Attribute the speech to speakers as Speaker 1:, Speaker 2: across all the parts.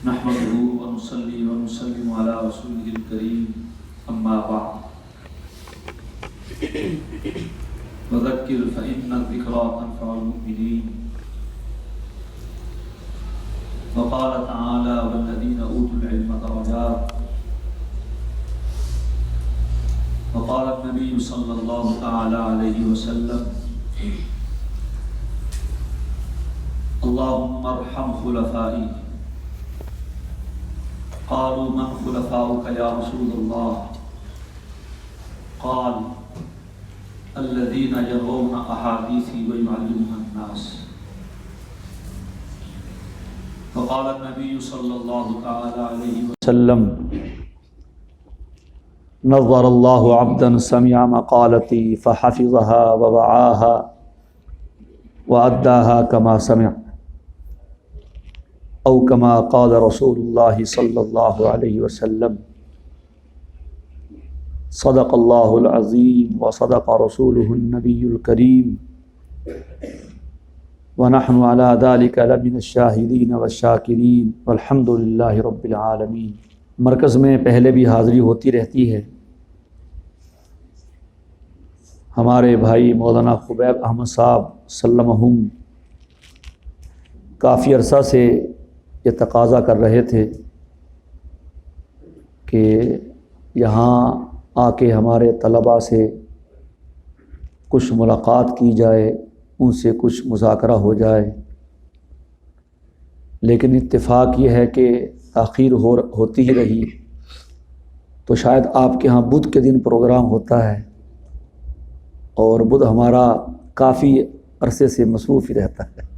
Speaker 1: نحمده ونصلي ونسلم على رسوله الكريم أما بعد وذكر فإن الذكرى تنفع المؤمنين وقال تعالى والذين أوتوا العلم درجات وقال النبي صلى الله تعالى عليه وسلم اللهم ارحم خلفائي قالوا من خلفاؤك يا رسول الله قال الذين يروون أحاديثي ويعلمها الناس وقال النبي صلى الله تعالى عليه وسلم نظر الله عبدا سمع مقالتي فحفظها ووعاها وأداها كما سمع او کما قال رسول اللہ صلی اللہ علیہ وسلم صدق اللہ العظیم وصدق رسولہ النبی الکریم ونحن على ذلك لمن الشاہدین والشاکرین والحمد للہ رب العالمین۔ مرکز میں پہلے بھی حاضری ہوتی رہتی ہے۔ ہمارے بھائی مولانا خبیب احمد صاحب سلمہم کافی عرصہ سے یہ تقاضا کر رہے تھے کہ یہاں آ کے ہمارے طلباء سے کچھ ملاقات کی جائے، ان سے کچھ مذاکرہ ہو جائے، لیکن اتفاق یہ ہے کہ تاخیر ہوتی ہی رہی، تو شاید آپ کے ہاں بدھ کے دن پروگرام ہوتا ہے اور بدھ ہمارا کافی عرصے سے مصروف ہی رہتا ہے،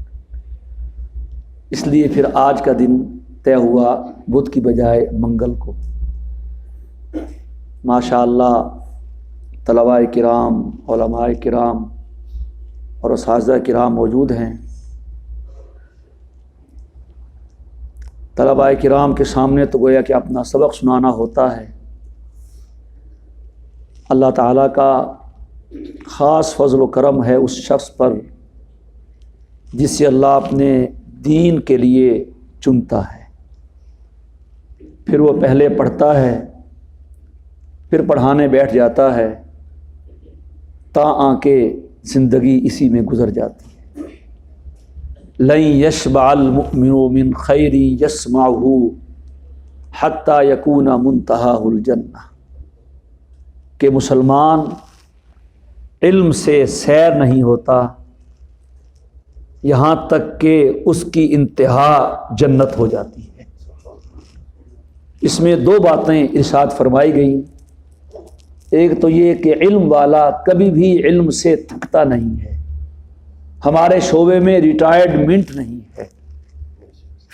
Speaker 1: اس لیے پھر آج کا دن طے ہوا بدھ کی بجائے منگل کو۔ ماشاء اللہ طلباء کرام، علماء کرام اور اساتذہ کرام موجود ہیں۔ طلباء کرام کے سامنے تو گویا کہ اپنا سبق سنانا ہوتا ہے۔ اللہ تعالیٰ کا خاص فضل و کرم ہے اس شخص پر جس سے اللہ اپنے دین کے لیے چنتا ہے، پھر وہ پہلے پڑھتا ہے، پھر پڑھانے بیٹھ جاتا ہے، تا آنکہ زندگی اسی میں گزر جاتی ہے۔ لن یشبع المؤمن من خیر یسمعہ حتی یکون منتہاہ الجنہ، کہ مسلمان علم سے سیر نہیں ہوتا یہاں تک کہ اس کی انتہا جنت ہو جاتی ہے۔ اس میں دو باتیں ارشاد فرمائی گئیں، ایک تو یہ کہ علم والا کبھی بھی علم سے تھکتا نہیں ہے، ہمارے شعبے میں ریٹائرمنٹ نہیں ہے،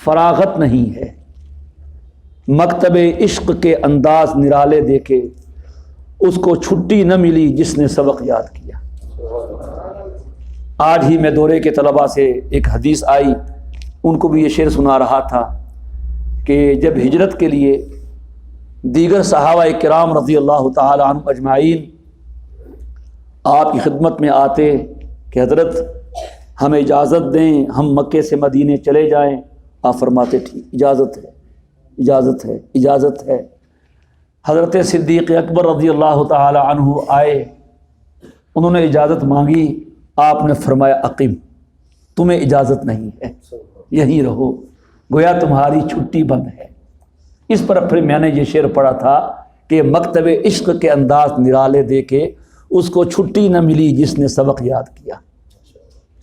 Speaker 1: فراغت نہیں ہے۔ مکتب عشق کے انداز نرالے دیکھے اس کو چھٹی نہ ملی جس نے سبق یاد کیا۔ آج ہی میں دورے کے طلباء سے ایک حدیث آئی، ان کو بھی یہ شعر سنا رہا تھا کہ جب ہجرت کے لیے دیگر صحابہ کرام رضی اللہ تعالی عنہ اجمعین آپ کی خدمت میں آتے کہ حضرت ہمیں اجازت دیں ہم مکے سے مدینے چلے جائیں، آپ فرماتے ٹھیک، اجازت ہے اجازت ہے اجازت ہے۔ حضرت صدیق اکبر رضی اللہ تعالی عنہ آئے، انہوں نے اجازت مانگی، آپ نے فرمایا اقیم، تمہیں اجازت نہیں ہے، یہیں رہو، گویا تمہاری چھٹی بند ہے۔ اس پر پھر میں نے یہ شعر پڑھا تھا کہ مکتب عشق کے انداز نرالے دے کے اس کو چھٹی نہ ملی جس نے سبق یاد کیا۔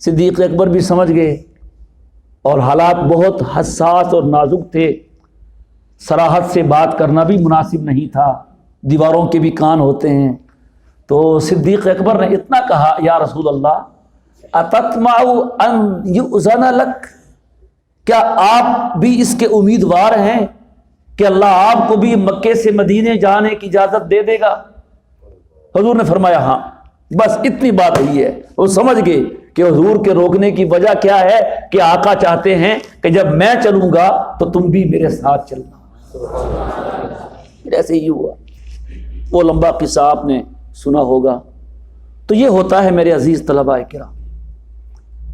Speaker 1: صدیق اکبر بھی سمجھ گئے اور حالات بہت حساس اور نازک تھے، صراحت سے بات کرنا بھی مناسب نہیں تھا، دیواروں کے بھی کان ہوتے ہیں، تو صدیق اکبر نے اتنا کہا یا رسول اللہ اتطمع ان یؤذن لک، کیا آپ بھی اس کے امیدوار ہیں کہ اللہ آپ کو بھی مکے سے مدینے جانے کی اجازت دے دے گا؟ حضور نے فرمایا ہاں، بس اتنی بات ہوئی ہے۔ وہ سمجھ گئے کہ حضور کے روکنے کی وجہ کیا ہے کہ آقا چاہتے ہیں کہ جب میں چلوں گا تو تم بھی میرے ساتھ چلنا۔ ایسے ہی ہوا، وہ لمبا قصہ آپ نے سنا ہوگا۔ تو یہ ہوتا ہے میرے عزیز طلباء کرام،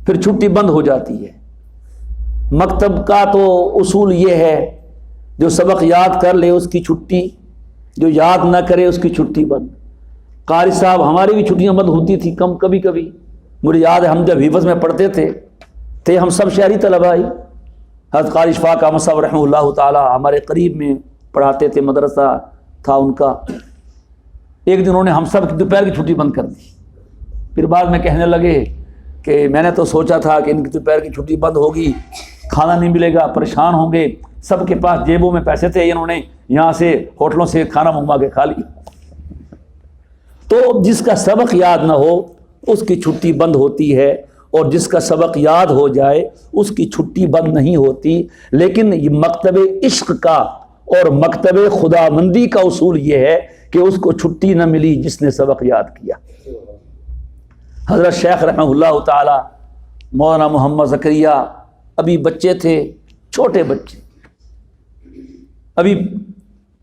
Speaker 1: پھر چھٹی بند ہو جاتی ہے۔ مکتب کا تو اصول یہ ہے جو سبق یاد کر لے اس کی چھٹی، جو یاد نہ کرے اس کی چھٹی بند۔ قاری صاحب ہماری بھی چھٹیاں بند ہوتی تھی کبھی کبھی، مجھے یاد ہے ہم جب حفظ میں پڑھتے تھے ہم سب شہری طلبائی، حضرت قاری اشفاق احمد صاحب رحمہ اللہ تعالی ہمارے قریب میں پڑھاتے تھے، مدرسہ تھا ان کا۔ ایک دن انہوں نے ہم سب کی دوپہر کی چھٹی بند کر دی، پھر بعد میں کہنے لگے کہ میں نے تو سوچا تھا کہ ان کی دوپہر کی چھٹی بند ہوگی، کھانا نہیں ملے گا، پریشان ہوں گے، سب کے پاس جیبوں میں پیسے تھے، انہوں نے یہاں سے ہوٹلوں سے کھانا منگوا کے کھا لیا۔ تو جس کا سبق یاد نہ ہو اس کی چھٹی بند ہوتی ہے، اور جس کا سبق یاد ہو جائے اس کی چھٹی بند نہیں ہوتی۔ لیکن یہ مکتب عشق کا اور مکتب خدا مندی کا اصول یہ ہے کہ اس کو چھٹی نہ ملی جس نے سبق یاد کیا۔ حضرت شیخ رحمہ اللہ تعالی مولانا محمد زکریا ابھی بچے تھے، چھوٹے بچے، ابھی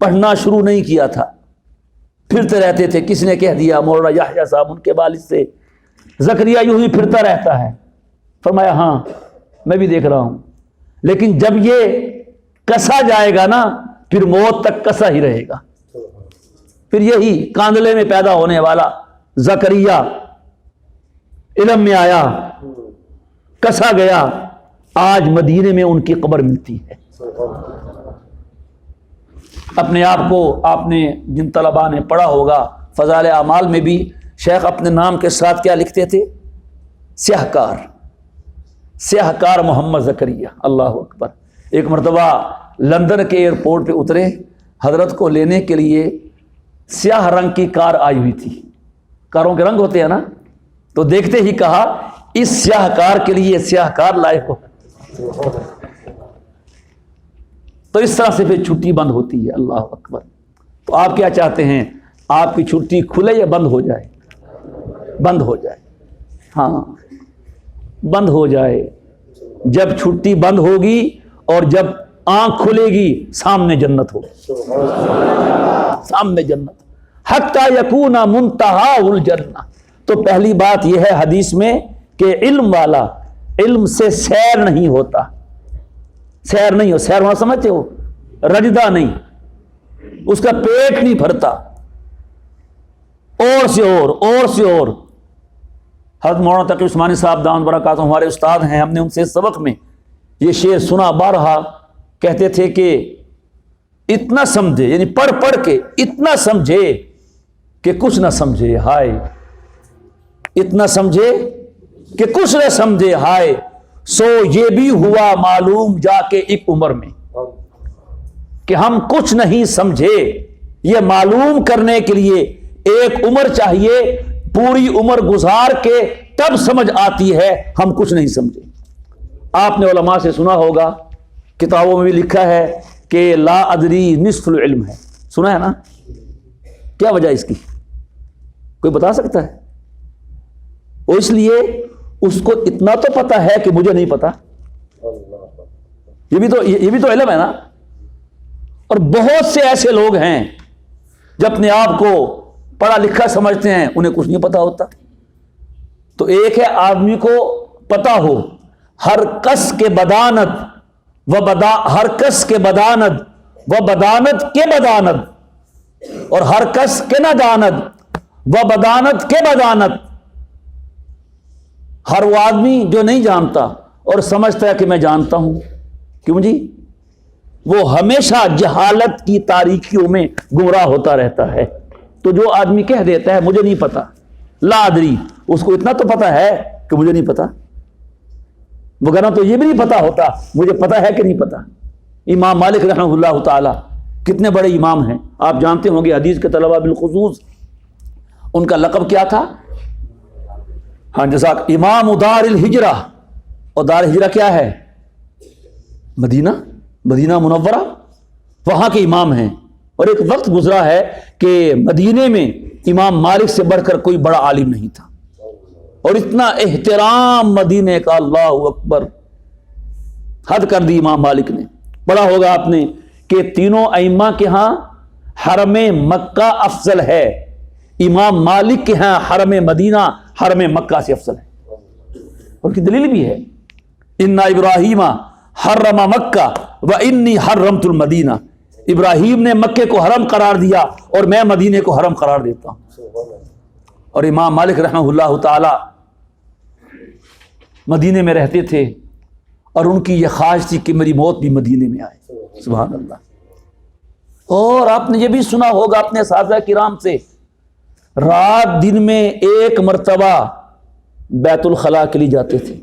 Speaker 1: پڑھنا شروع نہیں کیا تھا، پھرتے رہتے تھے۔ کس نے کہہ دیا مولانا یحییٰ صاحب ان کے والد سے، زکریا یوں ہی پھرتا رہتا ہے؟ فرمایا ہاں میں بھی دیکھ رہا ہوں، لیکن جب یہ کسا جائے گا نا پھر موت تک کسا ہی رہے گا۔ پھر یہی کاندلے میں پیدا ہونے والا زکریا علم میں آیا، کسا گیا، آج مدینے میں ان کی قبر ملتی ہے۔ اپنے آپ کو آپ نے جن طلباء نے پڑھا ہوگا فضائل اعمال میں بھی شیخ اپنے نام کے ساتھ کیا لکھتے تھے؟ سیاہکار، سیاہکار محمد زکریا۔ اللہ اکبر۔ ایک مرتبہ لندن کے ایئرپورٹ پہ اترے، حضرت کو لینے کے لیے سیاہ رنگ کی کار آئی ہوئی تھی، کاروں کے رنگ ہوتے ہیں نا، تو دیکھتے ہی کہا اس سیاہ کار کے لیے سیاہ کار لائے ہو۔ تو اس طرح سے پھر چھٹی بند ہوتی ہے۔ اللہ اکبر۔ تو آپ کیا چاہتے ہیں؟ آپ کی چھٹی کھلے یا بند ہو جائے؟ بند ہو جائے، ہاں بند ہو جائے۔ جب چھٹی بند ہوگی اور جب آنکھ کھلے گی سامنے جنت ہوگی، سامنے جنت، حتی یکون منتہا الجنہ۔ تو پہلی بات یہ ہے حدیث میں کہ علم والا علم سے سیر نہیں ہوتا، سیر نہیں ہو، سیر ہونا سمجھتے ہو؟ رجدہ نہیں، اس کا پیٹ نہیں بھرتا، اور سے اور۔ حضرت مولانا تقی عثمانی صاحب دامت برکاتہ ہمارے استاد ہیں، ہم نے ان سے سبق میں یہ شعر سنا بارہا، کہتے تھے کہ اتنا سمجھے، یعنی پڑھ کے اتنا سمجھے کہ کچھ نہ سمجھے، ہائے اتنا سمجھے کہ کچھ نہ سمجھے، ہائے سو یہ بھی ہوا معلوم جا کے ایک عمر میں کہ ہم کچھ نہیں سمجھے۔ یہ معلوم کرنے کے لیے ایک عمر چاہیے، پوری عمر گزار کے تب سمجھ آتی ہے ہم کچھ نہیں سمجھے۔ آپ نے علماء سے سنا ہوگا، کتابوں میں بھی لکھا ہے کہ لا ادری نصف العلم ہے، سنا ہے نا؟ کیا وجہ اس کی کوئی بتا سکتا ہے؟ وہ اس لیے اس کو اتنا تو پتا ہے کہ مجھے نہیں پتا، یہ بھی تو علم ہے نا۔ اور بہت سے ایسے لوگ ہیں جو اپنے آپ کو پڑھا لکھا سمجھتے ہیں، انہیں کچھ نہیں پتا ہوتا۔ تو ایک ہے آدمی کو پتا ہو ہر کس کے بدانت ہر کس کے بدانت و بدانت کے بدانت، اور ہر کس کے ندانت و بدانت کے بدانت۔ ہر وہ آدمی جو نہیں جانتا اور سمجھتا ہے کہ میں جانتا ہوں، کیوں جی؟ وہ ہمیشہ جہالت کی تاریکیوں میں گمراہ ہوتا رہتا ہے۔ تو جو آدمی کہہ دیتا ہے مجھے نہیں پتا، لا ادری، اس کو اتنا تو پتا ہے کہ مجھے نہیں پتا، وگرنہ تو یہ بھی نہیں پتا ہوتا مجھے پتا ہے کہ نہیں پتا۔ امام مالک رحمہ اللہ تعالی کتنے بڑے امام ہیں، آپ جانتے ہوں گے، حدیث کے طلباء بالخصوص ان کا لقب کیا تھا؟ ہاں جزاک، امام دار الہجرہ۔ اور دار ہجرہ کیا ہے؟ مدینہ منورہ، وہاں کے امام ہیں۔ اور ایک وقت گزرا ہے کہ مدینے میں امام مالک سے بڑھ کر کوئی بڑا عالم نہیں تھا، اور اتنا احترام مدینے کا، اللہ اکبر، حد کر دی امام مالک نے۔ پڑھا ہوگا آپ نے کہ تینوں ائمہ کے ہاں حرم مکہ افضل ہے، امام مالک کے ہاں حرم مدینہ حرم مکہ سے افضل ہے۔ اور کی دلیل بھی ہے، ان ابراہیم حرم مکہ و انی حرمت المدینہ، ابراہیم نے مکے کو حرم قرار دیا اور میں مدینے کو حرم قرار دیتا ہوں۔ اور امام مالک رحمہ اللہ تعالی مدینے میں رہتے تھے اور ان کی یہ خواہش تھی کہ میری موت بھی مدینے میں آئے، سبحان اللہ۔ اور آپ نے یہ بھی سنا ہوگا اپنے اساتذہ کرام سے، رات دن میں ایک مرتبہ بیت الخلاء کے لیے جاتے تھے۔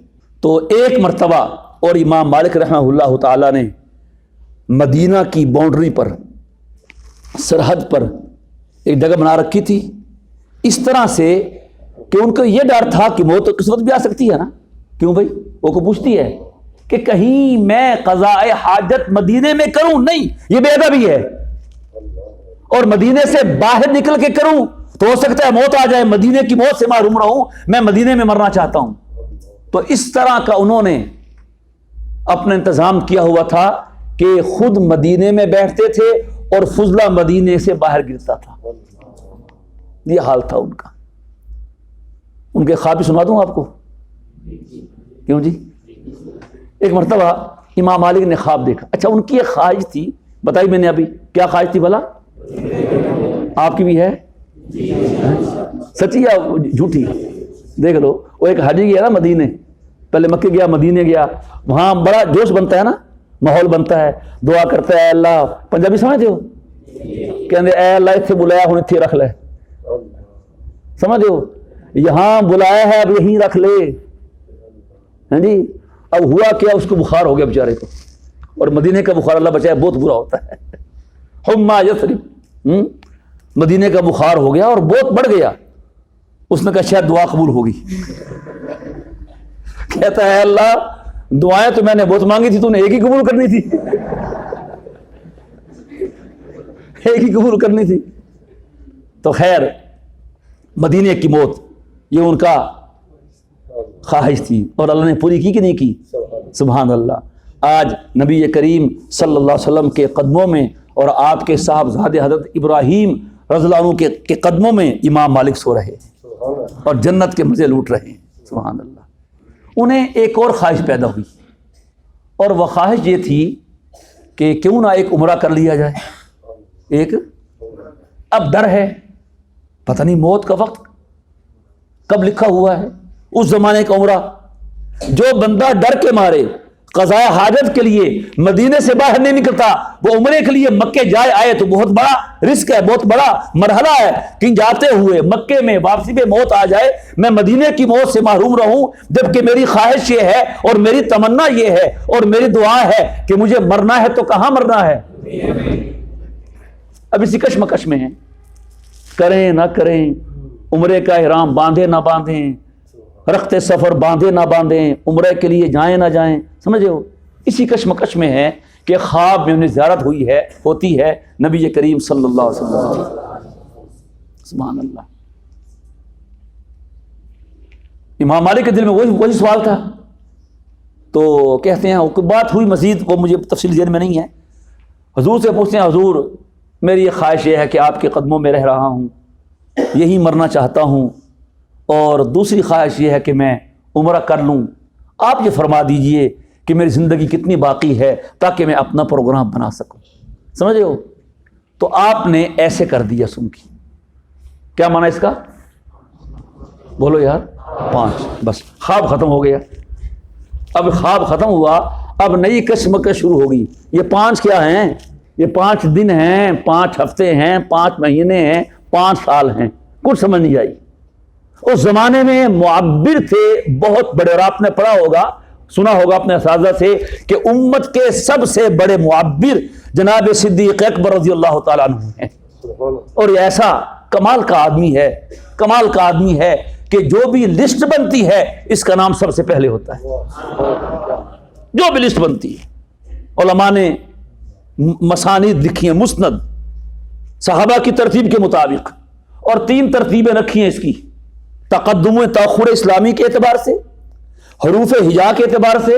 Speaker 1: تو ایک مرتبہ اور امام مالک رحمہ اللہ تعالی نے مدینہ کی باؤنڈری پر، سرحد پر ایک جگہ بنا رکھی تھی، اس طرح سے کہ ان کو یہ ڈر تھا کہ موت تو کس وقت بھی آ سکتی ہے نا۔ کیوں بھائی؟ وہ کو پوچھتی ہے کہ کہیں میں قضاء حاجت مدینے میں کروں، نہیں، یہ بے ادبی ہے، اور مدینے سے باہر نکل کے کروں تو ہو سکتا ہے موت آ جائے، مدینے کی موت سے محروم رہوں، میں مدینے میں مرنا چاہتا ہوں۔ تو اس طرح کا انہوں نے اپنا انتظام کیا ہوا تھا کہ خود مدینے میں بیٹھتے تھے اور فضلہ مدینے سے باہر گرتا تھا۔ یہ حال تھا ان کا۔ ان کے خواب بھی سنا دوں آپ کو؟ کیوں جی؟ ایک مرتبہ امام مالک نے خواب دیکھا۔ اچھا، ان کی ایک خواہش تھی، بتائی میں نے ابھی، کیا خواہش تھی بھلا؟ آپ کی بھی ہے؟ سچی یا جھوٹی؟ دیکھ لو، وہ ایک حاجی گیا نا مدینے، پہلے مکے گیا، مدینے گیا، وہاں بڑا جوش بنتا ہے نا، ماحول بنتا ہے، دعا کرتا ہے، اللہ، پنجابی سمجھتے ہو؟ کہتے اے اللہ اتنے بلایا ہوں اتنے رکھ لے، سمجھو، یہاں بلایا ہے اب یہیں رکھ لے، ہاں جی۔ اب ہوا کیا، اس کو بخار ہو گیا بیچارے کو، اور مدینے کا بخار اللہ بچائے بہت برا ہوتا ہے، حمى یثرب، مدینے کا بخار ہو گیا اور بہت بڑھ گیا۔ اس نے کہا شاید دعا قبول ہوگی، کہتا ہے اللہ دعائیں تو میں نے بہت مانگی تھی، تو نے ایک ہی قبول کرنی تھی، ایک ہی قبول کرنی تھی۔ تو خیر، مدینے کی موت یہ ان کا خواہش تھی، اور اللہ نے پوری کی کہ نہیں کی؟ سبحان اللہ۔ آج نبی کریم صلی اللہ علیہ وسلم کے قدموں میں اور آپ کے صاحبزادے حضرت ابراہیم رضی اللہ عنہ کے قدموں میں امام مالک سو رہے ہیں اور جنت کے مزے لوٹ رہے ہیں، سبحان اللہ۔ انہیں ایک اور خواہش پیدا ہوئی، اور وہ خواہش یہ تھی کہ کیوں نہ ایک عمرہ کر لیا جائے، ایک، اب ڈر ہے، پتہ نہیں موت کا وقت کب لکھا ہوا ہے۔ اس زمانے کا عمرہ، جو بندہ ڈر کے مارے قضاء حاجت کے لیے مدینے سے باہر نہیں نکلتا، وہ عمرے کے لیے مکے جائے آئے تو بہت بڑا رسک ہے، بہت بڑا مرحلہ ہے کہ جاتے ہوئے مکے میں واپسی پہ موت آ جائے، میں مدینے کی موت سے محروم رہوں، جبکہ میری خواہش یہ ہے اور میری تمنا یہ ہے اور میری دعا ہے کہ مجھے مرنا ہے تو کہاں مرنا ہے؟ اب اسی کشمکش میں ہیں، کریں نہ کریں، عمرے کا احرام باندھے نہ باندھیں، رخت سفر باندھے نہ باندھیں، عمرے کے لیے جائیں نہ جائیں، سمجھے ہو؟ اسی کشمکش میں ہے کہ خواب میں انہیں زیارت ہوتی ہے نبی کریم صلی اللہ علیہ وسلم، سبحان اللہ۔ امام مالک کے دل میں وہی سوال تھا، تو کہتے ہیں بات ہوئی مزید، وہ مجھے تفصیل ذہن میں نہیں ہے، حضور سے پوچھتے ہیں حضور میری یہ خواہش یہ ہے کہ آپ کے قدموں میں رہ رہا ہوں، یہی مرنا چاہتا ہوں، اور دوسری خواہش یہ ہے کہ میں عمرہ کر لوں، آپ یہ فرما دیجئے کہ میری زندگی کتنی باقی ہے تاکہ میں اپنا پروگرام بنا سکوں، سمجھے ہو؟ تو آپ نے ایسے کر دیا، سن کی کیا معنی اس کا؟ بولو یار، 5، بس خواب ختم ہو گیا۔ اب خواب ختم ہوا، اب نئی کشمکش شروع ہوگی۔ یہ 5 کیا ہیں؟ یہ 5 دن ہیں، 5 ہفتے ہیں، 5 مہینے ہیں، 5 سال ہیں، کچھ سمجھ نہیں آئی۔ اس زمانے میں معبر تھے بہت بڑے، اور آپ نے پڑھا ہوگا، سنا ہوگا اپنے اساتذہ سے کہ امت کے سب سے بڑے معبر جناب صدیق اکبر رضی اللہ تعالیٰ عنہ ہیں، اور یہ ایسا کمال کا آدمی ہے، کمال کا آدمی ہے کہ جو بھی لسٹ بنتی ہے اس کا نام سب سے پہلے ہوتا ہے، جو بھی لسٹ بنتی ہے۔ علماء نے مسانید لکھی ہیں، مسند صحابہ کی ترتیب کے مطابق، اور 3 ترتیبیں رکھی ہیں اس کی، تقدم و تاخر اسلامی کے اعتبار سے، حروف ہجا کے اعتبار سے،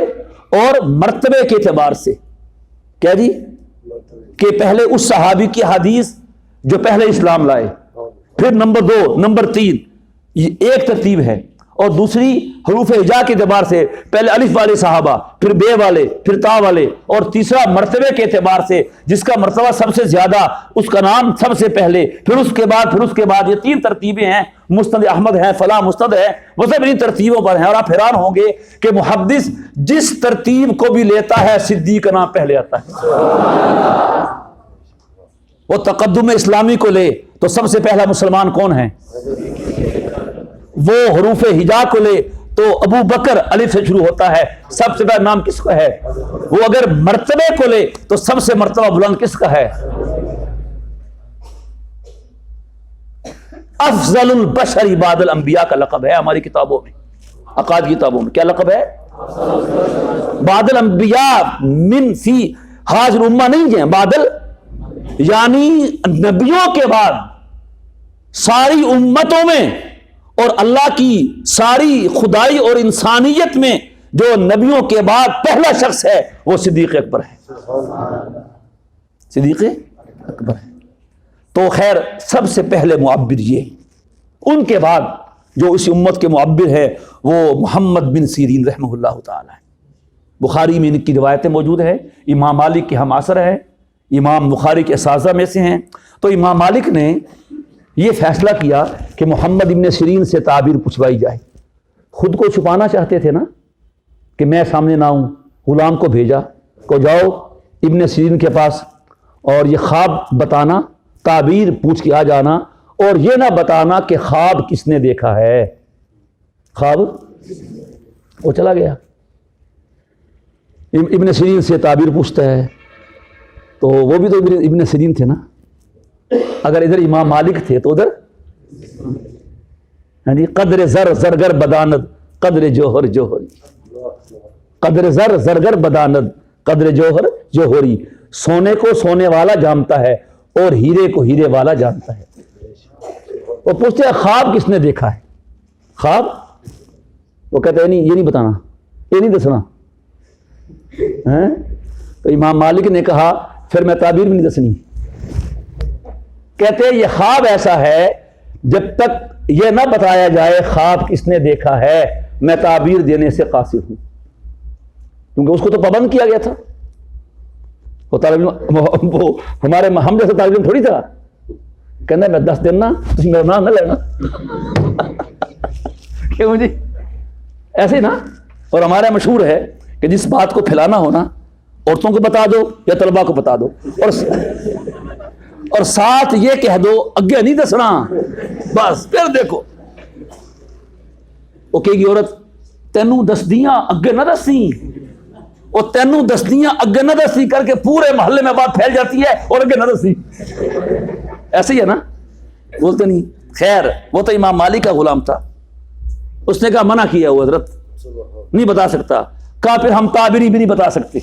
Speaker 1: اور مرتبے کے اعتبار سے۔ کیا جی؟ کہ پہلے اس صحابی کی حدیث جو پہلے اسلام لائے، پھر نمبر 2، نمبر 3، یہ ایک ترتیب ہے، اور دوسری حروف ہجا کے اعتبار سے، پہلے الف والے صحابہ، پھر بے والے، پھر تا والے، اور تیسرا مرتبے کے اعتبار سے جس کا مرتبہ سب سے زیادہ اس کا نام سب سے پہلے، پھر اس کے بعد یہ 3 ترتیبیں ہیں، مسند احمد ہے، فلاں مسند ہے، وہ سب انہیں ترتیبوں پر ہیں۔ اور آپ حیران ہوں گے کہ محدث جس ترتیب کو بھی لیتا ہے صدیق کا نام پہلے آتا ہے۔ وہ تقدم اسلامی کو لے تو سب سے پہلا مسلمان کون ہے؟ وہ حروف ہجا کو لے تو ابو بکر الف سے شروع ہوتا ہے، سب سے پہلا نام کس کا ہے؟ وہ اگر مرتبے کو لے تو سب سے مرتبہ بلند کس کا ہے؟ افضل البشر بعد الانبیاء کا لقب ہے ہماری کتابوں میں، عقائد کی کتابوں میں کیا لقب ہے؟ بعد الانبیاء من فی حاضر امہ نہیں ہے، بادل یعنی نبیوں کے بعد ساری امتوں میں اور اللہ کی ساری خدائی اور انسانیت میں جو نبیوں کے بعد پہلا شخص ہے وہ صدیق اکبر ہے، صدیق اکبر ہے۔ تو خیر سب سے پہلے معبر یہ، ان کے بعد جو اس امت کے معبر ہے وہ محمد بن سیرین رحمہ اللہ تعالی ہے۔ بخاری میں ان کی روایتیں موجود ہیں، امام مالک کے ہم عصر ہیں، امام بخاری کے اساتذہ میں سے ہیں۔ تو امام مالک نے یہ فیصلہ کیا کہ محمد ابن سیرین سے تعبیر پوچھوائی جائے۔ خود کو چھپانا چاہتے تھے نا کہ میں سامنے نہ ہوں، غلام کو بھیجا کو جاؤ ابن سیرین کے پاس اور یہ خواب بتانا، تعبیر پوچھ کے آ جانا، اور یہ نہ بتانا کہ خواب کس نے دیکھا ہے۔ خواب وہ چلا گیا، ابن سیرین سے تعبیر پوچھتا ہے، تو وہ بھی تو ابن سیرین تھے نا، اگر ادھر امام مالک تھے تو ادھر یعنی قدر زر زرگر بداند قدر جوہر جوہری، قدر زر زرگر بداند قدر جوہر جوہری، سونے کو سونے والا جانتا ہے اور ہیرے کو ہیرے والا جانتا ہے۔ وہ پوچھتے ہیں خواب کس نے دیکھا ہے؟ خواب وہ کہتے ہیں نہیں یہ نہیں بتانا، یہ نہیں دسنا۔ تو امام مالک نے کہا پھر میں تعبیر بھی نہیں دسنی۔ کہتے ہیں یہ خواب ایسا ہے جب تک یہ نہ بتایا جائے خواب کس نے دیکھا ہے میں تعبیر دینے سے قاصر ہوں، کیونکہ اس کو تو پابند کیا گیا تھا۔ وہ طالب علم وہ ہمارے ہم جیسے طالب علم تھوڑی تھا، کہنا میں 10 دن نا تم میرا نام نہ لینا کیوں جی ایسے ہی نا۔ اور ہمارا مشہور ہے کہ جس بات کو پھیلانا ہونا عورتوں کو بتا دو یا طلبا کو بتا دو، اور ساتھ یہ کہہ دو اگے نہیں دسنا، بس پھر دیکھو وہ کہے گی عورت تینوں دسدیاں اگے نہ دسی، اور تینوں دسدیاں اگے نہ دسی کر کے پورے محلے میں بات پھیل جاتی ہے اور اگے نہ دسی، ایسے ہی ہے نا، بولتے نہیں۔ خیر وہ تو امام مالک کا غلام تھا، اس نے کہا منع کیا وہ حضرت نہیں بتا سکتا، کہا پھر ہم تعبیری بھی نہیں بتا سکتے،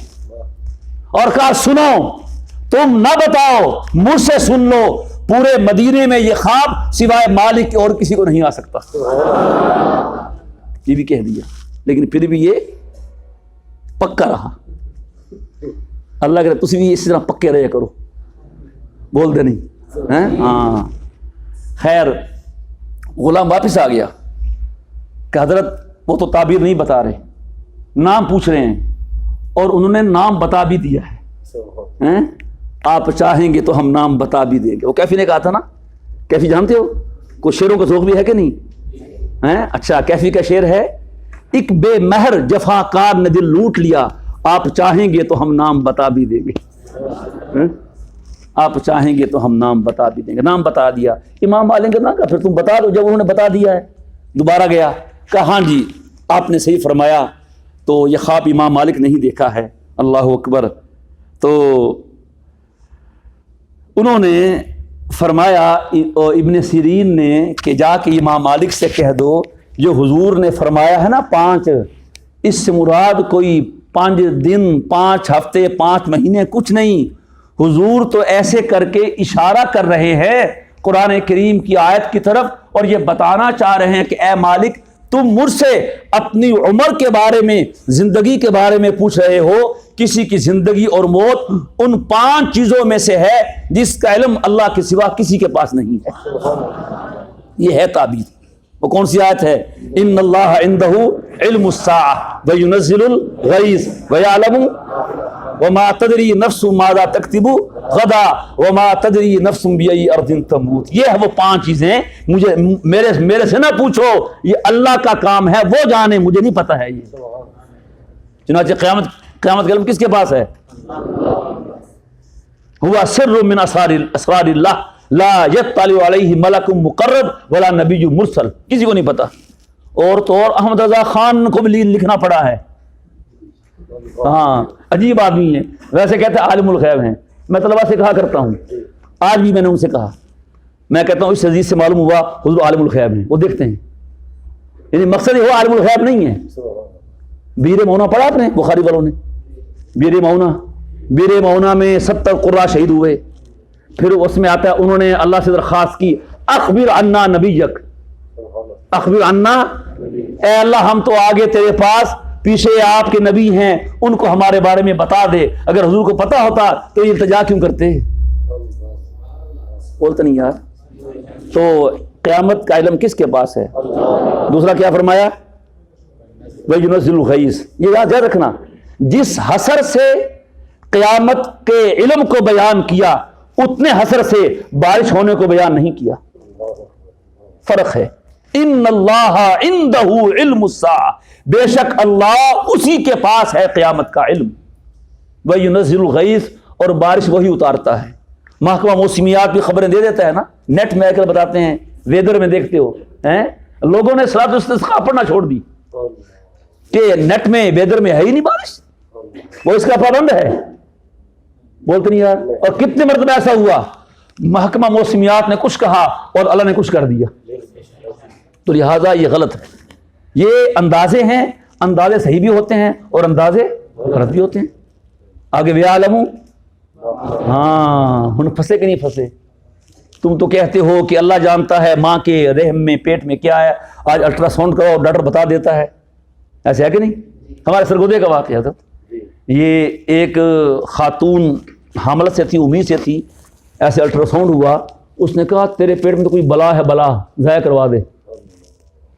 Speaker 1: اور کہا سنو تم نہ بتاؤ مجھ سے سن لو، پورے مدینے میں یہ خواب سوائے مالک کے اور کسی کو نہیں آ سکتا، یہ بھی کہہ دیا، لیکن پھر بھی یہ پکا رہا۔ اللہ کرے تسی بھی اسی طرح پکے رہے کرو، بول دے نہیں۔ ہاں خیر غلام واپس آ گیا کہ حضرت وہ تو تعبیر نہیں بتا رہے، نام پوچھ رہے ہیں، اور انہوں نے نام بتا بھی دیا ہے، آپ چاہیں گے تو ہم نام بتا بھی دیں گے۔ وہ کیفی نے کہا تھا نا، کیفی جانتے ہو کوئی شعروں کا ذوق بھی ہے کہ نہیں؟ اچھا کیفی کا شعر ہے، ایک بے مہر جفا کار نے دل لوٹ لیا، آپ چاہیں گے تو ہم نام بتا بھی دیں گے، آپ چاہیں گے تو ہم نام بتا بھی دیں گے۔ نام بتا دیا، امام مالک نے کہا پھر تم بتا دو، جب انہوں نے بتا دیا ہے دوبارہ گیا، کہا ہاں جی آپ نے صحیح فرمایا، تو یہ خواب امام مالک نہیں دیکھا ہے۔ اللہ اکبر۔ تو انہوں نے فرمایا ابن سیرین نے کہ جا کے امام مالک سے کہہ دو جو حضور نے فرمایا ہے نا 5، اس سے مراد کوئی 5 دن 5 ہفتے 5 مہینے کچھ نہیں، حضور تو ایسے کر کے اشارہ کر رہے ہیں قرآن کریم کی آیت کی طرف، اور یہ بتانا چاہ رہے ہیں کہ اے مالک تم مجھ سے اپنی عمر کے بارے میں، زندگی کے بارے میں پوچھ رہے ہو، کسی کی زندگی اور موت ان 5 چیزوں میں سے ہے جس کا علم اللہ کے سوا کسی کے پاس نہیں ہے۔ یہ ہے تعبیر، وہ کون سی آیت ہے؟ ان اللہ عندہ علم الساعہ وینزل الغیث ویعلم وما تدری نفس ماذا تکتب غدا وما تدری نفس بأی ارض تموت. یہ ہے وہ 5 چیزیں. مجھے میرے سے نہ پوچھو، یہ اللہ کا کام ہے، وہ جانے، مجھے نہیں پتا ہے. یہ چنانچہ قیامت کا علم کس کے پاس ہے؟ ہوا سر من اسرار اللہ لا یطلع علیہ ملک مقرب ولا نبی مرسل. کسی کو نہیں پتا. اور تو اور احمد رضا خان کو بھی لکھنا پڑا ہے. ہاں عجیب آدمی ہے. ویسے کہتے ہیں عالم الغیب ہیں. میں طلبا سے کہا کرتا ہوں، آج بھی میں نے ان سے کہا، میں کہتا ہوں اس حدیث سے معلوم ہوا حضور عالم الغیب ہیں. وہ دیکھتے ہیں، یعنی مقصد یہ ہوا عالم الغیب نہیں ہے. بیر مونا پڑھا آپ نے؟ بخاری والوں نے بیر مونا میں 70 قراء شہید ہوئے. پھر اس میں آتا ہے انہوں نے اللہ سے درخواست کی اخبر عنا نبیک، اخبر عنا، اے اللہ ہم تو آگے تیرے پاس، پیچھے آپ کے نبی ہیں، ان کو ہمارے بارے میں بتا دے. اگر حضور کو پتا ہوتا تو یہ التجا کیوں کرتے؟ بولتے نہیں یار. تو قیامت کا علم کس کے پاس ہے؟ دوسرا کیا فرمایا؟ وَيُنَزِّلُ الْغَيْثَ. یہ یاد رکھنا، جس حسر سے قیامت کے علم کو بیان کیا اتنے حسر سے بارش ہونے کو بیان نہیں کیا. فرق ہے. ان اللہ عندہ علم الساعہ، بے شک اللہ اسی کے پاس ہے قیامت کا علم. وَيُنَزِّلُ الْغَيْثَ، اور بارش وہی اتارتا ہے. محکمہ موسمیات بھی خبریں دے دیتا ہے نا، نیٹ میں آ کر بتاتے ہیں، ویدر میں دیکھتے ہو. لوگوں نے صلاۃ الاستسقاء پڑھنا چھوڑ دی کہ نیٹ میں ویدر میں ہے ہی نہیں بارش، وہ اس کا پابند ہے. بولتے نہیں یار. اور کتنے مرتبہ ایسا ہوا محکمہ موسمیات نے کچھ کہا اور اللہ نے کچھ کر دیا. تو لہٰذا یہ غلط ہے. یہ اندازے ہیں، اندازے صحیح بھی ہوتے ہیں اور اندازے غلط بھی ہوتے ہیں. آگے ویعلم، ہاں ہن پھنسے کہ نہیں پھنسے؟ تم تو کہتے ہو کہ اللہ جانتا ہے ماں کے رحم میں پیٹ میں کیا ہے. آج الٹرا ساؤنڈ کرو ڈاکٹر بتا دیتا ہے. ایسے ہے کہ نہیں؟ ہمارے سرگودے کا واقعہ حضرت، یہ ایک خاتون حاملہ سے تھی، امید سے تھی، ایسے الٹرا ساؤنڈ ہوا، اس نے کہا تیرے پیٹ میں تو کوئی بلا ہے، بلا ضائع کروا دے.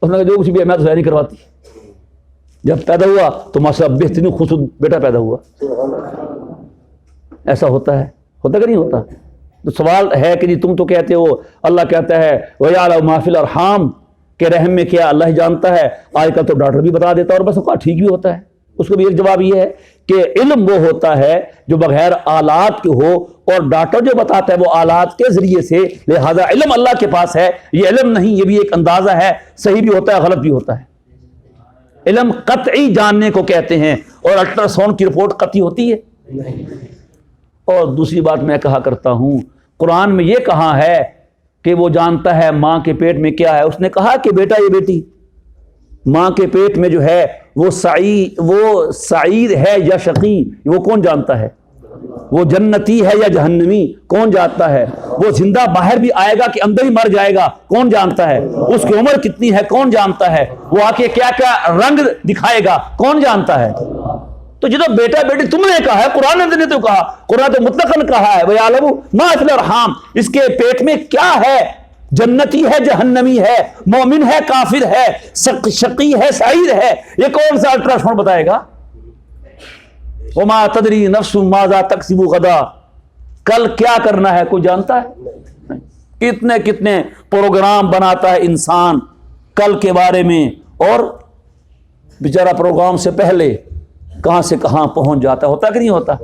Speaker 1: اس نے کہا جو کچھ بھی ہے میں تو ضائع نہیں کرواتی. جب پیدا ہوا تو ماشاء اللہ بہترین خوبصورت بیٹا پیدا ہوا. ایسا ہوتا ہے کہ نہیں ہوتا؟ تو سوال ہے کہ جی تم تو کہتے ہو اللہ کہتا ہے وَيَعْلَمُ مَا فِي الْأَرْحَامِ، کہ رحم میں کیا اللہ ہی جانتا ہے. آج کل تو ڈاکٹر بھی بتا دیتا ہے اور بس ٹھیک بھی ہوتا ہے. اس کو بھی ایک جواب یہ ہے کہ علم وہ ہوتا ہے جو بغیر آلات کے ہو، اور ڈاکٹر جو بتاتا ہے وہ آلات کے ذریعے سے. لہذا علم اللہ کے پاس ہے، یہ علم نہیں، یہ بھی ایک اندازہ ہے. صحیح بھی ہوتا ہے، غلط بھی ہوتا ہے. علم قطعی جاننے کو کہتے ہیں، اور الٹرا ساؤنڈ کی رپورٹ قطعی ہوتی ہے. اور دوسری بات میں کہا کرتا ہوں، قرآن میں یہ کہا ہے کہ وہ جانتا ہے ماں کے پیٹ میں کیا ہے. اس نے کہا کہ بیٹا یہ بیٹی ماں کے پیٹ میں جو ہے وہ سعید ہے یا شقی، وہ کون جانتا ہے؟ وہ جنتی ہے یا جہنمی، کون جانتا ہے؟ وہ زندہ باہر بھی آئے گا کہ اندر ہی مر جائے گا، کون جانتا ہے؟ اس کی عمر کتنی ہے، کون جانتا ہے؟ وہ آ کے کیا کیا رنگ دکھائے گا، کون جانتا ہے؟ تو جب بیٹا بیٹی تم نے کہا ہے، قرآن نے تو کہا، قرآن تو مطلقاً کہا ہے وَيَعْلَمُ مَا فِي الْأَرْحَامِ، اس کے پیٹ میں کیا ہے، جنتی ہے جہنمی ہے، مومن ہے کافر ہے، شقی ہے سعید ہے. یہ کون سا الٹرا ساؤنڈ بتائے گا؟ وَمَا تَدْرِي نَفْسٌ مَاذَا تَكْسِبُ غَدًا، کل کیا کرنا ہے کوئی جانتا ہے؟ کتنے پروگرام بناتا ہے انسان کل کے بارے میں، اور بیچارہ پروگرام سے پہلے کہاں سے کہاں پہنچ جاتا ہے. ہوتا کہ نہیں ہوتا؟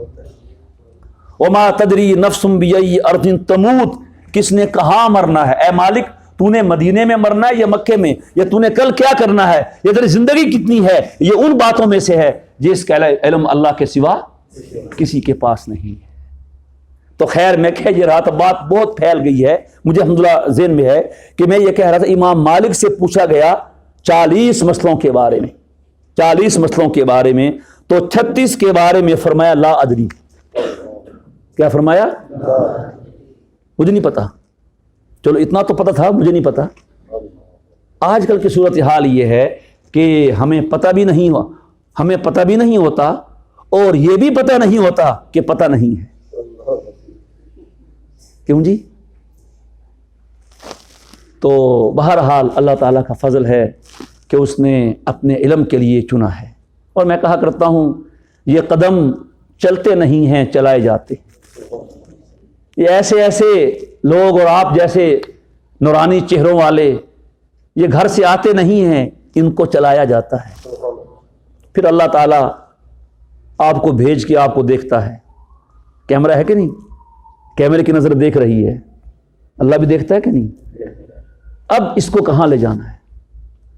Speaker 1: وَمَا تَدْرِي نَفْسٌ بِأَيِّ أَرْضٍ تَمُوتُ، کس نے کہاں مرنا ہے؟ اے مالک تو نے مدینے میں مرنا ہے یا مکے میں، یا تو نے کل کیا کرنا ہے، یا تیری زندگی کتنی ہے. یہ ان باتوں میں سے ہے جس کا علم اللہ کے سوا کسی کے پاس نہیں ہے. تو خیر میں کہہ یہ رہا تھا، بات بہت پھیل گئی ہے. مجھے الحمدللہ ذہن میں ہے کہ میں یہ کہہ رہا تھا امام مالک سے پوچھا گیا 40 مسئلوں کے بارے میں، 40 مسئلوں کے بارے میں، تو 36 کے بارے میں فرمایا لا ادری. کیا فرمایا؟ مجھے نہیں پتا. چلو اتنا تو پتا تھا، مجھے نہیں پتا. آج کل کی صورتحال یہ ہے کہ ہمیں پتہ بھی نہیں ہوتا اور یہ بھی پتہ نہیں ہوتا کہ پتہ نہیں ہے. کیوں جی؟ تو بہرحال اللہ تعالیٰ کا فضل ہے کہ اس نے اپنے علم کے لیے چنا ہے. اور میں کہا کرتا ہوں یہ قدم چلتے نہیں ہیں، چلائے جاتے. یہ ایسے ایسے لوگ اور آپ جیسے نورانی چہروں والے یہ گھر سے آتے نہیں ہیں، ان کو چلایا جاتا ہے. پھر اللہ تعالیٰ آپ کو بھیج کے آپ کو دیکھتا ہے. کیمرہ ہے کہ نہیں؟ کیمرے کی نظر دیکھ رہی ہے، اللہ بھی دیکھتا ہے کہ نہیں؟ اب اس کو کہاں لے جانا ہے؟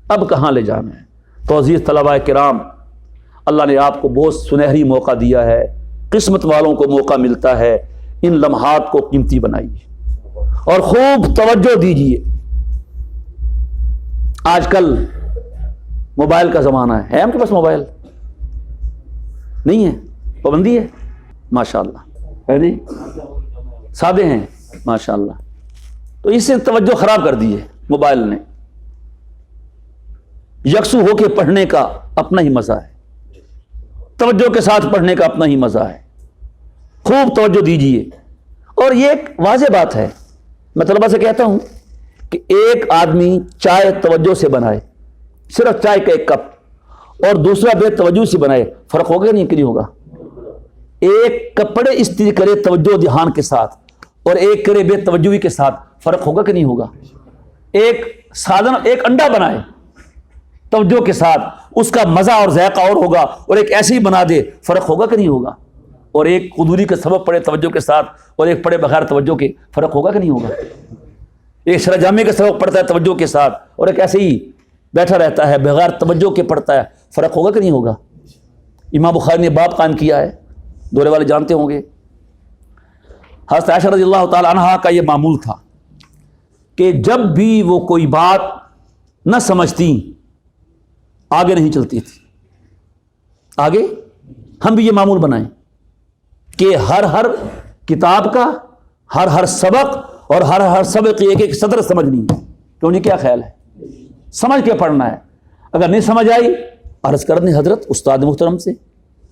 Speaker 1: اب کہاں لے جانا ہے؟ تو عزیز طلباء کرام، اللہ نے آپ کو بہت سنہری موقع دیا ہے. قسمت والوں کو موقع ملتا ہے. ان لمحات کو قیمتی بنائیے اور خوب توجہ دیجیے. آج کل موبائل کا زمانہ ہے ہم کے پاس موبائل نہیں ہے؟ پابندی ہے؟ ماشاءاللہ ہے نہیں؟ سادے ہیں ماشاءاللہ. تو اس سے توجہ خراب کر دی ہے موبائل نے. یکسو ہو کے پڑھنے کا اپنا ہی مزہ ہے، توجہ کے ساتھ پڑھنے کا اپنا ہی مزہ ہے. خوب توجہ دیجیے. اور یہ ایک واضح بات ہے، میں طلبہ سے کہتا ہوں کہ ایک آدمی چائے توجہ سے بنائے، صرف چائے کا ایک کپ، اور دوسرا بے توجہ سے بنائے، فرق ہوگا نہیں کہ نہیں ہوگا؟ ایک کپڑے استری کرے توجہ دھیان کے ساتھ اور ایک کرے بے توجہی کے ساتھ، فرق ہوگا کہ نہیں ہوگا؟ ایک سادن، ایک انڈا بنائے توجہ کے ساتھ، اس کا مزہ اور ذائقہ اور ہوگا، اور ایک ایسے ہی بنا دے، فرق ہوگا کہ نہیں ہوگا؟ اور ایک قدوری کا سبب پڑے توجہ کے ساتھ اور ایک پڑے بغیر توجہ کے، فرق ہوگا کہ نہیں ہوگا؟ ایک شرح جامع کا سبب پڑتا ہے توجہ کے ساتھ اور ایک ایسے ہی بیٹھا رہتا ہے بغیر توجہ کے پڑھتا ہے، فرق ہوگا کہ نہیں ہوگا؟ امام بخاری نے باب قائم کیا ہے، دورے والے جانتے ہوں گے. حضرت عائشہ رضی اللہ تعالی عنہا کا یہ معمول تھا کہ جب بھی وہ کوئی بات نہ سمجھتی آگے نہیں چلتی تھی. آگے ہم بھی یہ معمول بنائیں کہ ہر کتاب کا ہر سبق اور ہر سبق کی ایک ایک سطر سمجھنی ہے. تو انہیں کیا خیال ہے؟ سمجھ کے پڑھنا ہے. اگر نہیں سمجھ آئی عرض کرنی حضرت استاد محترم سے،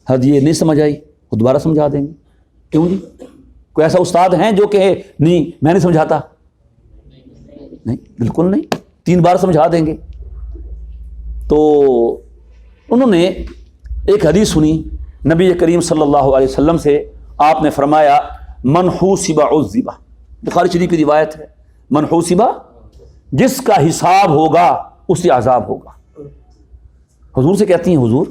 Speaker 1: حضرت یہ نہیں سمجھ آئی وہ دوبارہ سمجھا دیں گے. کیوں جی؟ کوئی ایسا استاد ہیں جو کہ نہیں میں نہیں سمجھاتا؟ نہیں، بالکل نہیں، 3 بار سمجھا دیں گے. تو انہوں نے ایک حدیث سنی نبی کریم صلی اللہ علیہ وسلم سے. آپ نے فرمایا من حوسب عذب، بخاری شریف کی روایت ہے، من حوسب، جس کا حساب ہوگا اس سے عذاب ہوگا. حضور سے کہتی ہیں حضور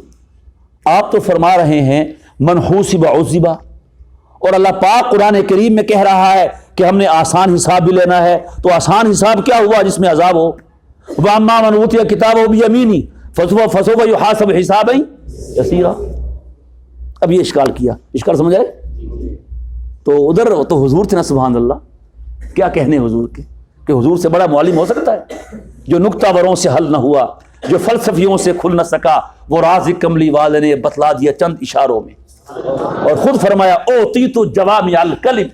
Speaker 1: آپ تو فرما رہے ہیں من حوسب عذب، اور اللہ پاک قرآن کریم میں کہہ رہا ہے کہ ہم نے آسان حساب بھی لینا ہے. تو آسان حساب کیا ہوا جس میں عذاب ہو؟ وَأَمَّا مَنْ أُوتِيَ كِتَابَهُ بِيَمِينِهِ فَسَوْفَ يُحَاسَبُ حِسَابًا يَسِيرًا. اب یہ اشکال کیا، اشکال سمجھ آئے؟ تو ادھر تو حضور تھے نا، سبحان اللہ، کیا کہنے حضور کے، کہ حضور سے بڑا معلم ہو سکتا ہے؟ جو نکتہ وروں سے حل نہ ہوا، جو فلسفیوں سے کھل نہ سکا، وہ راز کملی والے نے بتلا دیا چند اشاروں میں. اور خود فرمایا اعطیت جوامع الکلم،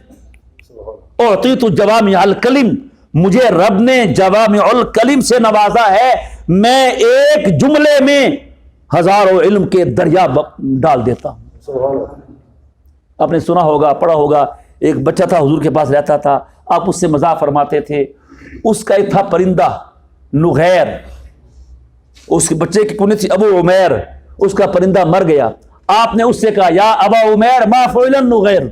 Speaker 1: اعطیت جوامع الکلم، مجھے رب نے جوامع الکلم سے نوازا ہے، میں ایک جملے میں ہزاروں علم کے دریا ڈال دیتا ہوں. آپ نے سنا ہوگا، پڑھا ہوگا، ایک بچہ تھا حضور کے پاس رہتا تھا، آپ اس سے مزاح فرماتے تھے. اس کا ایک تھا پرندہ نغیر، اس کے بچے کی کنیت تھی ابو عمیر، اس کا پرندہ مر گیا. آپ نے اس سے کہا یا ابا عمیر ما فعل النغیر،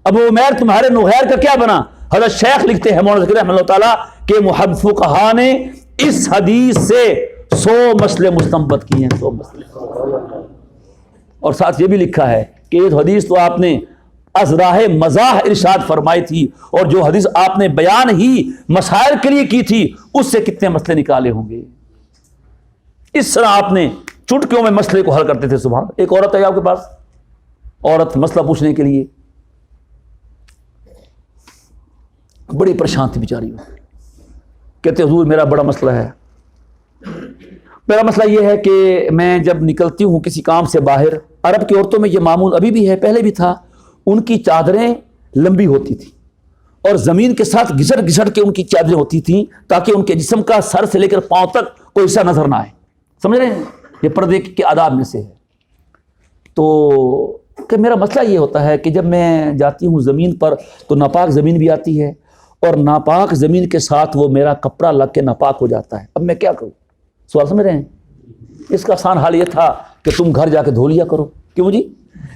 Speaker 1: ابو عمیر تمہارے نغیر کا کیا بنا؟ حضرت شیخ لکھتے ہیں مولانا ذکر رحمہ اللہ تعالیٰ کہ محدث فقہا نے اس حدیث سے 100 مسئلے مستنبط کیے ہیں، 100 مسئلے. اور ساتھ یہ بھی لکھا ہے کہ یہ حدیث تو آپ نے از راہ مزاح ارشاد فرمائی تھی، اور جو حدیث آپ نے بیان ہی مسائل کے لیے کی تھی اس سے کتنے مسئلے نکالے ہوں گے. اس طرح آپ نے چٹکیوں میں مسئلے کو حل کرتے تھے. سبحان. ایک عورت ہے آپ کے پاس، عورت مسئلہ پوچھنے کے لیے بڑی پریشان تھی بیچاری، کہتے حضور میرا بڑا مسئلہ ہے. میرا مسئلہ یہ ہے کہ میں جب نکلتی ہوں کسی کام سے باہر، عرب کی عورتوں میں یہ معمول ابھی بھی ہے، پہلے بھی تھا، ان کی چادریں لمبی ہوتی تھی اور زمین کے ساتھ گھسٹ گھسٹ کے ان کی چادریں ہوتی تھیں تاکہ ان کے جسم کا سر سے لے کر پاؤں تک کوئی حصہ نظر نہ آئے. سمجھ رہے ہیں؟ یہ پردے کے آداب میں سے ہے. تو کہ میرا مسئلہ یہ ہوتا ہے کہ جب میں جاتی ہوں زمین پر تو ناپاک زمین بھی آتی ہے اور ناپاک زمین کے ساتھ وہ میرا کپڑا لگ کے ناپاک ہو جاتا ہے، اب میں کیا کروں؟ سوال سمجھ رہے ہیں؟ اس کا آسان حال یہ تھا کہ تم گھر جا کے دھو لیا کرو، کیوں جی؟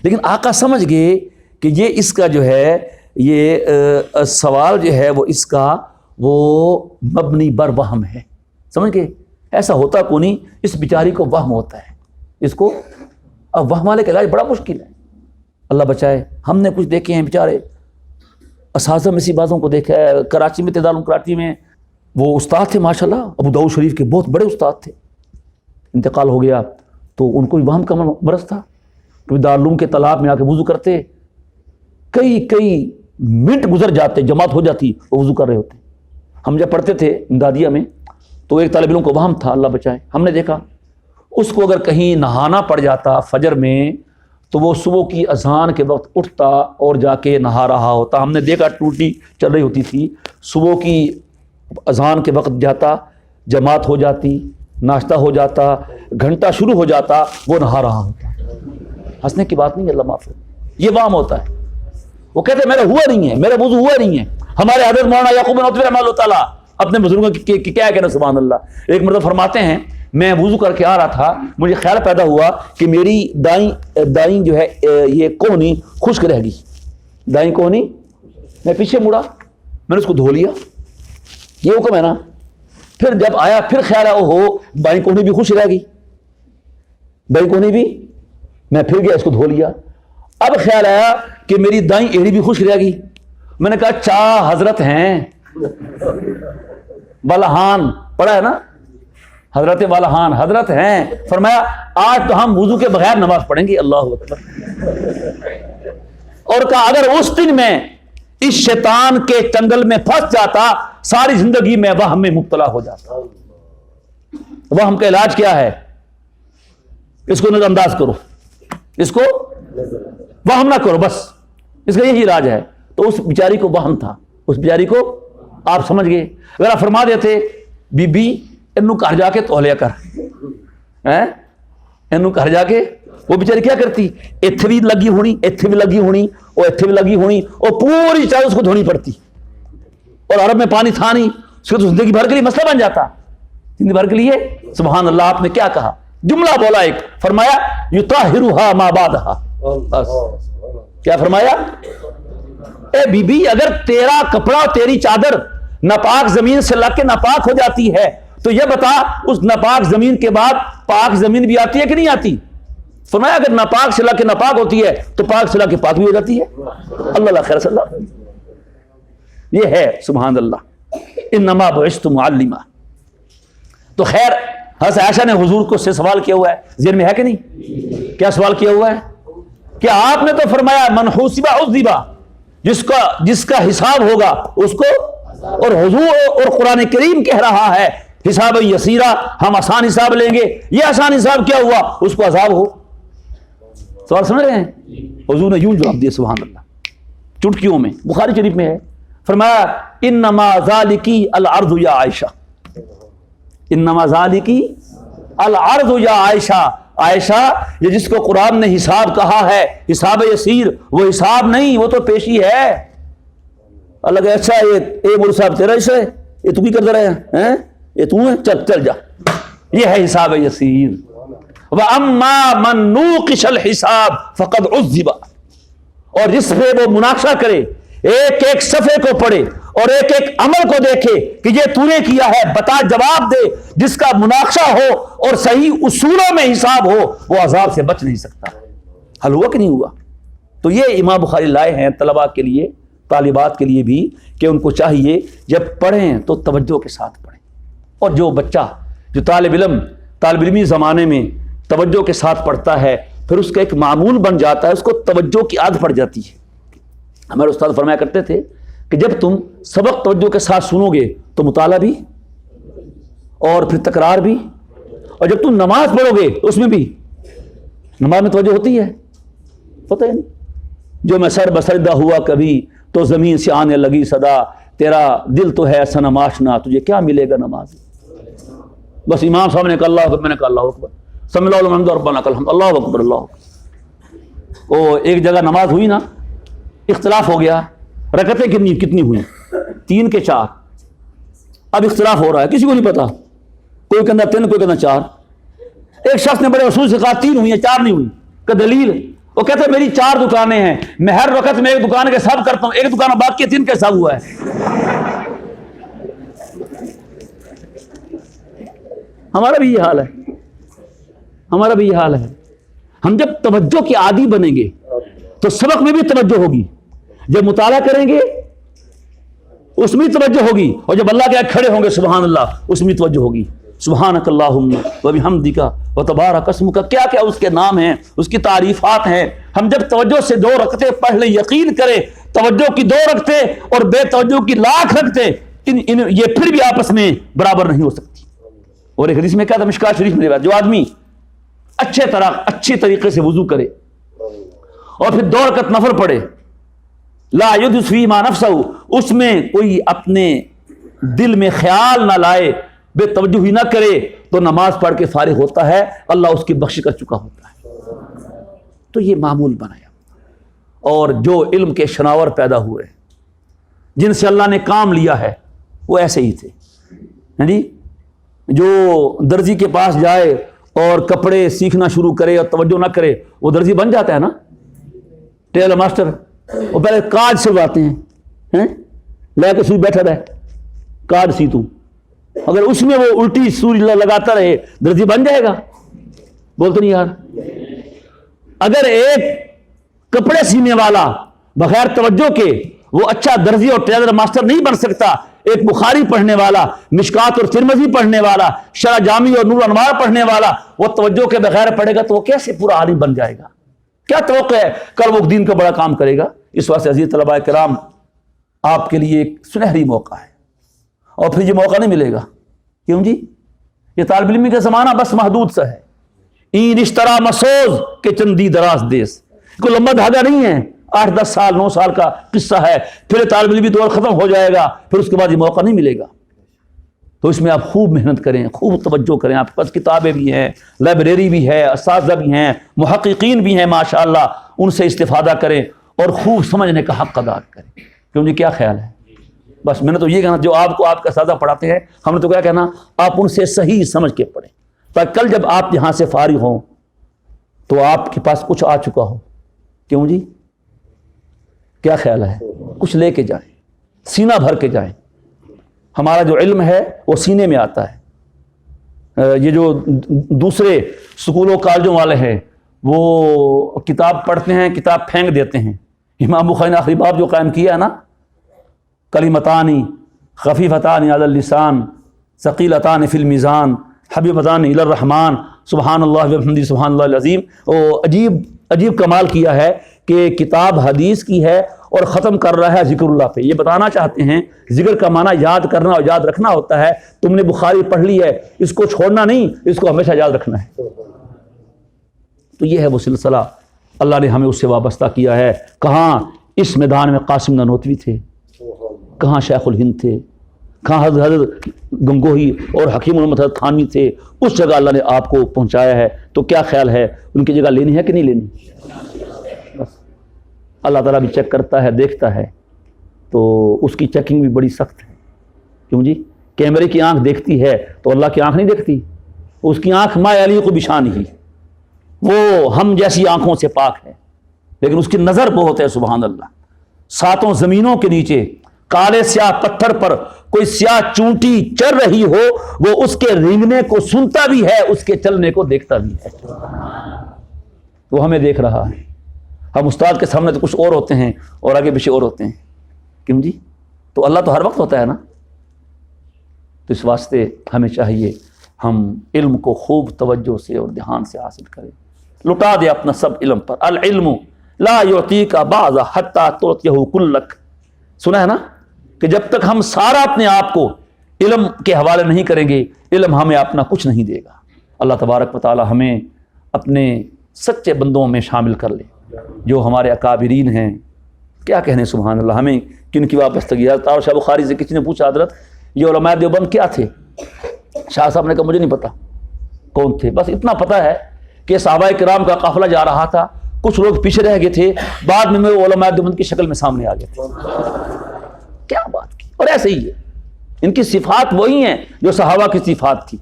Speaker 1: لیکن آقا سمجھ گئے کہ یہ اس کا جو ہے یہ سوال جو ہے وہ اس کا وہ مبنی بر وہم ہے، سمجھ گئے؟ ایسا ہوتا کو نہیں، اس بیچاری کو وہم ہوتا ہے، اس کو اب وہم والے کا علاج بڑا مشکل ہے، اللہ بچائے۔ ہم نے کچھ دیکھے ہیں بیچارے اساتذہ میں سی باتوں کو دیکھا ہے، کراچی میں دارالعلوم کراچی میں وہ استاد تھے ماشاءاللہ، ابو داؤد شریف کے بہت بڑے استاد تھے، انتقال ہو گیا تو ان کو بھی وہم کا مرض تھا، کبھی دارالعلوم کے تالاب میں آ کے وضو کرتے، کئی منٹ گزر جاتے، جماعت ہو جاتی، وہ وضو کر رہے ہوتے۔ ہم جب پڑھتے تھے امدادیہ میں تو ایک طالب علم کو وہم تھا، اللہ بچائے، ہم نے دیکھا اس کو اگر کہیں نہانا پڑ جاتا فجر میں تو وہ صبح کی اذان کے وقت اٹھتا اور جا کے نہا رہا ہوتا۔ ہم نے دیکھا ٹوٹی چل رہی ہوتی تھی، صبح کی اذان کے وقت جاتا، جماعت ہو جاتی، ناشتہ ہو جاتا، گھنٹہ شروع ہو جاتا، وہ نہا رہا ہوتا۔ ہنسنے کی بات نہیں ہے، اللہ معاف کرے، یہ وہم ہوتا ہے۔ وہ کہتے ہیں میرا ہوا نہیں ہے، میرا وضو ہوا نہیں ہے۔ ہمارے حضرت مولانا یعقوب بن عطیہ رحمہ اللہ تعالیٰ اپنے بزرگوں کی کیا کہنا، سبحان اللہ، ایک مرتبہ فرماتے ہیں میں وضو کر کے آ رہا تھا، مجھے خیال پیدا ہوا کہ میری دائیں جو ہے یہ کوہنی خشک رہ گئی، دائیں کوہنی، میں پیچھے مڑا، میں نے اس کو دھو لیا، یہ حکم ہے نا۔ پھر جب آیا پھر خیال آیا ہو بائیں کوہنی بھی خشک رہ گئی، بائیں کوہنی بھی، میں پھر گیا اس کو دھو لیا۔ اب خیال آیا کہ میری دائیں ایڑی بھی خشک رہ گئی، میں نے کہا چاہ حضرت ہیں والہان، پڑھا ہے نا حضرت والہان، حضرت ہیں، فرمایا آج تو ہم وضو کے بغیر نماز پڑھیں گے، اللہ اکبر۔ اور کہا اگر اس دن میں اس شیطان کے چنگل میں پھنس جاتا ساری زندگی میں وہم میں مبتلا ہو جاتا۔ وہم کا علاج کیا ہے؟ اس کو نظر انداز کرو، اس کو وہم نہ کرو، بس اس کا یہی علاج ہے۔ تو اس بیچاری کو وہم تھا، اس بیچاری کو آپ سمجھ گئے۔ اگر آپ فرما دیتے بی بی انو گھر جا کے تو لیا کر، انو گھر جا کے، وہ بیچاری کیا کرتی، ایتھے بھی لگی ہونی، ایتھے بھی لگی ہونی، اور ایتھے بھی لگی ہونی، اور پوری چاہے اس کو دھونی پڑتی، اور عرب میں پانی تھا نہیں، اس کو تو زندگی بھر کے لیے مسئلہ بن جاتا، زندگی بھر کے لیے۔ سبحان اللہ، آپ نے کیا کہا، جملہ بولا ایک، فرمایا یطہرھا ما بعدھا، کیا فرمایا؟ اے بی بی اگر تیرا کپڑا تیری چادر ناپاک زمین سے لگ کے ناپاک ہو جاتی ہے تو یہ بتا اس ناپاک زمین کے بعد پاک زمین بھی آتی ہے کہ نہیں آتی؟ فرمایا اگر ناپاک سے لگ کے ناپاک ہوتی ہے تو پاک سے لگ کے پاک بھی ہو جاتی ہے۔ اللہ خیر صلی اللہ، یہ ہے سبحان اللہ، انما بعثت معلما۔ تو خیر حضرت عائشہ نے حضور کو سے سوال کیا ہوا ہے، ذہن میں ہے کہ نہیں؟ کیا سوال کیا ہوا ہے کہ آپ نے تو فرمایا من حوسب عذب، جس کا حساب ہوگا اس کو، اور حضور اور قرآن کریم کہہ رہا ہے حساب یسیرا، ہم آسان حساب لیں گے، یہ آسان حساب کیا ہوا، اس کو عذاب ہو۔ سوال سمجھ رہے ہیں؟ حضور نے یوں جواب دیا سبحان اللہ، چٹکیوں میں، بخاری شریف میں ہے، فرمایا انما ذالکی العرض یا عائشہ، انما ذالکی العرض یا عائشہ، عائشہ یہ جس کو قرآن نے حساب کہا ہے حساب یسیر، وہ حساب نہیں، وہ تو پیشی ہے۔ اللہ کہ اچھا یہ مول صاحب تیرا حصہ ہے، یہ تو کی کرتا رہے ہیں، یہ تو ہے، چل جا، یہ ہے حساب یسیر۔ وَأَمَّا مَن نُوقِشَ الْحِسَابَ فَقَدْ عُذِّبَ، اور جس پہ وہ مناقشہ کرے، ایک ایک صفحے کو پڑھے اور ایک ایک عمل کو دیکھے کہ یہ تو نے کیا ہے، بتا جواب دے، جس کا مناقشہ ہو اور صحیح اصولوں میں حساب ہو وہ عذاب سے بچ نہیں سکتا۔ حل ہوا کہ نہیں ہوا؟ تو یہ امام بخاری لائے ہیں طلباء کے لیے، طالبات کے لیے بھی، کہ ان کو چاہیے جب پڑھیں تو توجہ کے ساتھ پڑھیں، اور جو بچہ جو طالب علمی زمانے میں توجہ کے ساتھ پڑھتا ہے پھر اس کا ایک معمول بن جاتا ہے، اس کو توجہ کی عادت پڑ جاتی ہے۔ ہمارے استاد فرمایا کرتے تھے کہ جب تم سبق توجہ کے ساتھ سنو گے تو مطالعہ بھی اور پھر تکرار بھی، اور جب تم نماز پڑھو گے اس میں بھی، نماز میں توجہ ہوتی ہے، پتہ ہی نہیں، جو میں سر بسجدہ ہوا کبھی تو زمین سے آنے لگی صدا، تیرا دل تو ہے صنم آشنا، تجھے کیا ملے گا نماز؟ بس امام صاحب نے کہا اللہ اکبر، میں نے کہا اللہ اکبر، سمع اللہ لمن حمدہ ربنا لک الحمد، اللہ اکبر اللہ اکبر۔ وہ ایک جگہ نماز ہوئی نا، اختلاف ہو گیا، رکعتیں کتنی ہوئی، 3 کے 4. اب اختلاف ہو رہا ہے, کسی کو نہیں پتا, کوئی کہنا 3, کوئی کہنا 4. ایک شخص نے بڑے اصول سے کہا 3 ہوئی ہیں 4 نہیں ہوئی. کہ دلیل؟ وہ کہتے ہیں میری 4 دکانیں ہیں, میں ہر وقت میں ایک دکان کے حساب کرتا ہوں, ایک دکان باقی 3 کا حساب ہوا ہے. ہمارا بھی یہ حال ہے, ہمارا بھی یہ حال ہے. ہم جب توجہ کے عادی بنیں گے تو سبق میں بھی توجہ ہوگی, جب مطالعہ کریں گے اس میں توجہ ہوگی, اور جب اللہ کے آگے کھڑے ہوں گے سبحان اللہ اس میں توجہ ہوگی. سبحانک اللہم و بحمدک و تبارک اسمک, کیا کیا اس کے نام ہیں, اس کی تعریفات ہیں. ہم جب توجہ سے 2 رکعتیں پڑھ لیں, یقین کریں توجہ کی 2 رکعتیں اور بے توجہ کی لاکھ رکعتیں یہ پھر بھی آپس میں برابر نہیں ہو سکتی. اور ایک حدیث میں کیا تھا, مشکات شریف میں روایت, جو آدمی اچھے طریقے سے وضو کرے اور پھر 2 رکعت نفل پڑھے, لا یحدث فیما نفسہ, اس میں کوئی اپنے دل میں خیال نہ لائے, بے توجہی نہ کرے, تو نماز پڑھ کے فارغ ہوتا ہے, اللہ اس کی بخش کر چکا ہوتا ہے. تو یہ معمول بنایا. اور جو علم کے شناور پیدا ہوئے, جن سے اللہ نے کام لیا ہے, وہ ایسے ہی تھے. جی, جو درزی کے پاس جائے اور کپڑے سیکھنا شروع کرے اور توجہ نہ کرے, وہ درزی بن جاتا ہے نا. ٹیلر ماسٹر وہ پہلے کاج سلواتے ہیں, لے کے سوئی بیٹھا رہے, کاج سی تو, اگر اس میں وہ الٹی سوئی لگاتا رہے درزی بن جائے گا؟ بولتے نہیں یار. اگر ایک کپڑے سینے والا بغیر توجہ کے وہ اچھا درزی اور ٹیلر ماسٹر نہیں بن سکتا, ایک بخاری پڑھنے والا, مشکات اور ترمذی پڑھنے والا, شرح جامی اور نور انوار پڑھنے والا, وہ توجہ کے بغیر پڑھے گا تو وہ کیسے پورا عالم بن جائے گا؟ کیا توقع ہے کل وہ دین کا بڑا کام کرے گا؟ اس واسطے عزیز طلباء کرام, آپ کے لیے ایک سنہری موقع ہے, اور پھر یہ موقع نہیں ملے گا. کیوں جی؟ یہ طالب علمی کا زمانہ بس محدود سا ہے. این اشترا مسوز کے چندی دراز دیس, کوئی لمبا دھاگا نہیں ہے, 8-10 سال 9 سال کا قصہ ہے, پھر طالب علمی دور ختم ہو جائے گا, پھر اس کے بعد یہ موقع نہیں ملے گا. تو اس میں آپ خوب محنت کریں, خوب توجہ کریں. آپ کے پاس کتابیں بھی ہیں, لائبریری بھی ہے, اساتذہ بھی ہیں, محققین بھی ہیں ماشاءاللہ, ان سے استفادہ کریں اور خوب سمجھنے کا حق ادا کریں. کیوں جی, کیا خیال ہے؟ بس میں نے تو یہ کہنا, جو آپ کو آپ کا اساتذہ پڑھاتے ہیں, ہم نے تو کیا کہنا, آپ ان سے صحیح سمجھ کے پڑھیں, تاکہ کل جب آپ یہاں سے فارغ ہوں تو آپ کے پاس کچھ آ چکا ہو. کیوں جی, کیا خیال ہے؟ کچھ لے کے جائیں, سینہ بھر کے جائیں. ہمارا جو علم ہے وہ سینے میں آتا ہے. یہ جو دوسرے سکولوں کالجوں والے ہیں وہ کتاب پڑھتے ہیں, کتاب پھینک دیتے ہیں. امام بخاری نے آخری باب جو قائم کیا ہے نا, کلمتانی خفیفتان علی اللسان ثقیلتان فی المیزان حبیبتان الی الرحمن سبحان اللہ وبحمدہ سبحان اللہ العظیم, وہ عجیب کمال کیا ہے کہ کتاب حدیث کی ہے اور ختم کر رہا ہے ذکر اللہ پہ. یہ بتانا چاہتے ہیں ذکر کا معنی یاد کرنا اور یاد رکھنا ہوتا ہے. تم نے بخاری پڑھ لی ہے, اس کو چھوڑنا نہیں, اس کو ہمیشہ یاد رکھنا ہے. تو یہ ہے وہ سلسلہ, اللہ نے ہمیں اس سے وابستہ کیا ہے. کہاں اس میدان میں قاسم نانوتوی تھے, کہاں شیخ الہند تھے, کہاں حضرت گنگوہی اور حکیم محمد حضرت تھانوی تھے, اس جگہ اللہ نے آپ کو پہنچایا ہے. تو کیا خیال ہے, ان کی جگہ لینی ہے کہ نہیں لینی؟ بس اللہ تعالیٰ بھی چیک کرتا ہے, دیکھتا ہے, تو اس کی چیکنگ بھی بڑی سخت ہے. کیوں جی, کیمرے کی آنکھ دیکھتی ہے تو اللہ کی آنکھ نہیں دیکھتی. اس کی آنکھ ما یلیق بشان ہی, وہ ہم جیسی آنکھوں سے پاک ہے, لیکن اس کی نظر بہت ہے. سبحان اللہ. 7 زمینوں کے نیچے کالے سیاہ پتھر پر کوئی سیاہ چونٹی چل رہی ہو, وہ اس کے رینگنے کو سنتا بھی ہے, اس کے چلنے کو دیکھتا بھی ہے. وہ ہمیں دیکھ رہا ہے. ہم استاد کے سامنے تو کچھ اور ہوتے ہیں اور آگے پیچھے اور ہوتے ہیں. کیوں جی, تو اللہ تو ہر وقت ہوتا ہے نا. تو اس واسطے ہمیں چاہیے ہم علم کو خوب توجہ سے اور دھیان سے حاصل کریں. لٹا دے اپنا سب علم پر. العلم لا یعطیک بعض حتی تعطیہ کلک. سنا ہے نا کہ جب تک ہم سارا اپنے آپ کو علم کے حوالے نہیں کریں گے, علم ہمیں اپنا کچھ نہیں دے گا. اللہ تبارک و تعالی ہمیں اپنے سچے بندوں میں شامل کر لے, جو ہمارے اکابرین ہیں. کیا کہنے سبحان اللہ, ہمیں کن کی وابستگی ہے. طاہر شاہ بخاری سے کسی نے پوچھا, حضرت یہ علماء دیوبند کیا تھے؟ شاہ صاحب نے کہا مجھے نہیں پتا کون تھے, بس اتنا پتا ہے کہ صحابہ کرام کا قافلہ جا رہا تھا, کچھ لوگ پیچھے رہ گئے تھے, بعد میں وہ علماء دیوبند کی شکل میں سامنے آ گئے تھے. کیا بات کی, اور ایسے ہی ہے، ان کی صفات وہی ہیں جو صحابہ کی صفات تھی.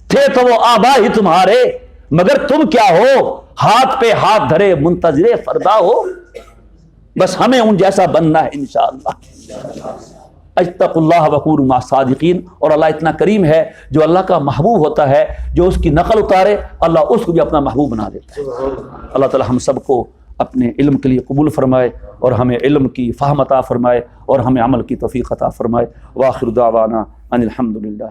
Speaker 1: تھے تو وہ آبا ہی تمہارے، مگر تم کیا ہو، ہاتھ پہ ہاتھ دھرے منتظر فردا ہو. بس ہمیں ان جیسا بننا ہے انشاءاللہ. اجتق اللہ وکونوا مع الصادقین. اور اللہ اتنا کریم ہے، جو اللہ کا محبوب ہوتا ہے، جو اس کی نقل اتارے، اللہ اس کو بھی اپنا محبوب بنا دیتا ہے. اللہ تعالی ہم سب کو اپنے علم کے لیے قبول فرمائے، اور ہمیں علم کی فہم عطا فرمائے، اور ہمیں عمل کی توفیق عطا فرمائے. وآخر دعوانا ان الحمد للہ.